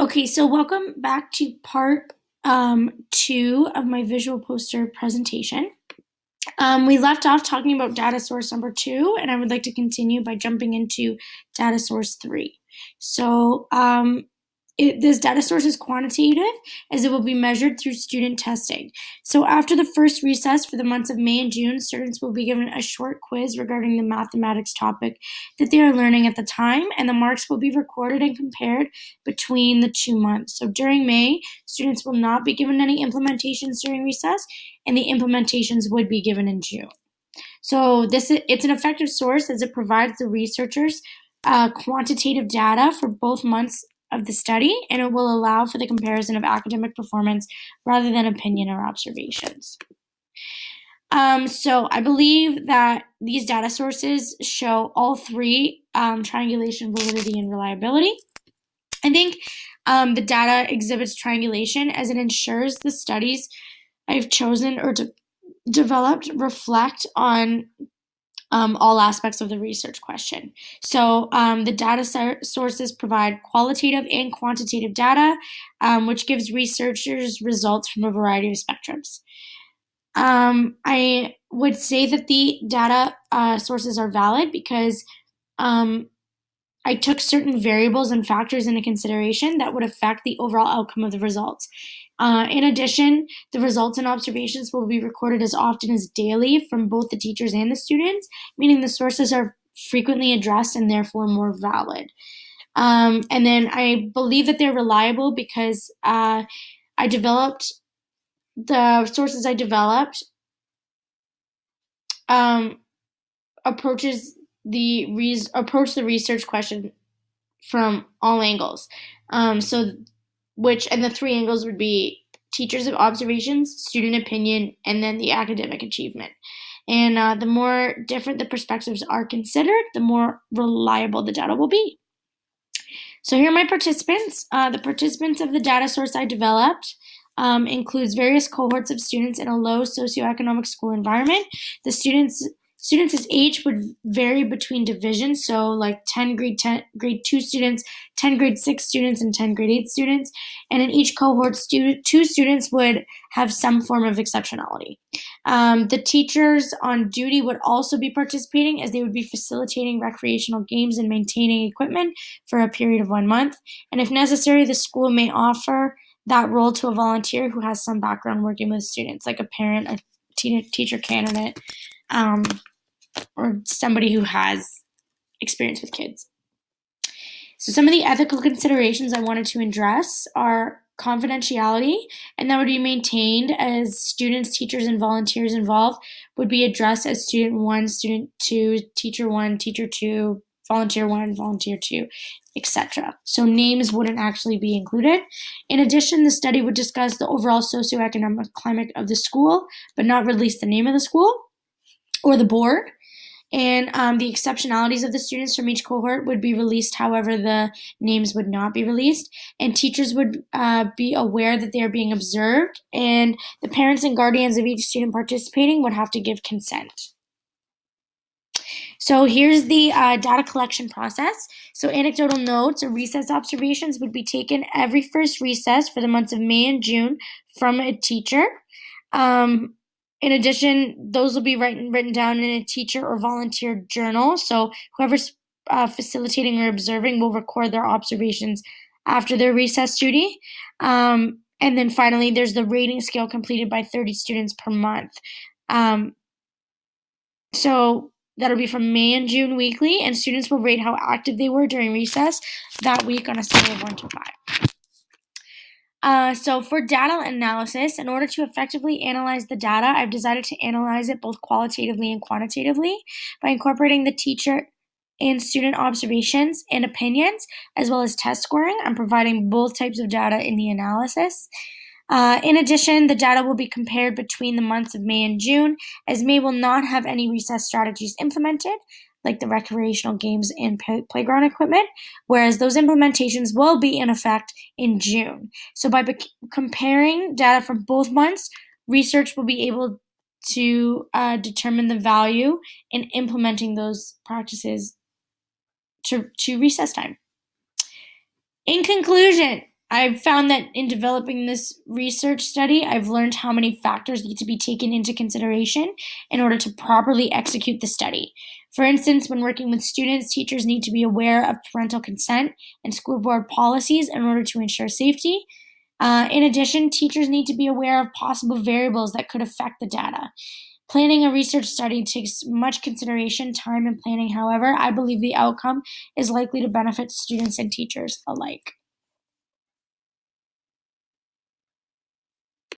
Okay, so welcome back to part two of my visual poster presentation. We left off talking about data source number two, and I would like to continue by jumping into data source three. So this data source is quantitative as it will be measured through student testing. So after the first recess for the months of May and June, students will be given a short quiz regarding the mathematics topic that they are learning at the time, and the marks will be recorded and compared between the 2 months. So during May, students will not be given any implementations during recess, and the implementations would be given in June. So it's an effective source as it provides the researchers quantitative data for both months of the study, and it will allow for the comparison of academic performance rather than opinion or observations. So I believe that these data sources show all three, triangulation, validity, and reliability. I think the data exhibits triangulation as it ensures the studies I've chosen or developed reflect on all aspects of the research question. So the data sources provide qualitative and quantitative data, which gives researchers results from a variety of spectrums. I would say that the data sources are valid because I took certain variables and factors into consideration that would affect the overall outcome of the results. In addition, the results and observations will be recorded as often as daily from both the teachers and the students, meaning the sources are frequently addressed and therefore more valid. And then I believe that they're reliable because the sources I developed approach the research question from all angles. And the three angles would be teachers' observations, student opinion, and then the academic achievement. And the more different the perspectives are considered, the more reliable the data will be. So here are my participants. The participants of the data source I developed includes various cohorts of students in a low socioeconomic school environment. The students' age would vary between divisions, so like 10 grade 2 students, 10 grade 6 students, and 10 grade 8 students. And in each cohort, 2 students would have some form of exceptionality. The teachers on duty would also be participating as they would be facilitating recreational games and maintaining equipment for a period of 1 month. And if necessary, the school may offer that role to a volunteer who has some background working with students, like a parent, a teacher candidate, or somebody who has experience with kids. So some of the ethical considerations I wanted to address are confidentiality, and that would be maintained as students, teachers, and volunteers involved would be addressed as student 1, student 2, teacher 1, teacher 2, volunteer 1, volunteer 2, etc. So names wouldn't actually be included. In addition, the study would discuss the overall socioeconomic climate of the school, but not release the name of the school or the board. And the exceptionalities of the students from each cohort would be released, however, the names would not be released. And teachers would be aware that they are being observed, and the parents and guardians of each student participating would have to give consent. So here's the data collection process. So anecdotal notes or recess observations would be taken every first recess for the months of May and June from a teacher. In addition, those will be written down in a teacher or volunteer journal. So whoever's facilitating or observing will record their observations after their recess duty. And then finally, there's the rating scale completed by 30 students per month. So that'll be from May and June weekly, and students will rate how active they were during recess that week on a scale of 1 to 5. So for data analysis, in order to effectively analyze the data, I've decided to analyze it both qualitatively and quantitatively by incorporating the teacher and student observations and opinions, as well as test scoring. I'm providing both types of data in the analysis. In addition, the data will be compared between the months of May and June, as May will not have any recess strategies implemented, like the recreational games and playground equipment, whereas those implementations will be in effect in June. So by comparing data from both months, research will be able to determine the value in implementing those practices to recess time. In conclusion, I've found that in developing this research study, I've learned how many factors need to be taken into consideration in order to properly execute the study. For instance, when working with students, teachers need to be aware of parental consent and school board policies in order to ensure safety. In addition, teachers need to be aware of possible variables that could affect the data. Planning a research study takes much consideration, time, and planning. However, I believe the outcome is likely to benefit students and teachers alike.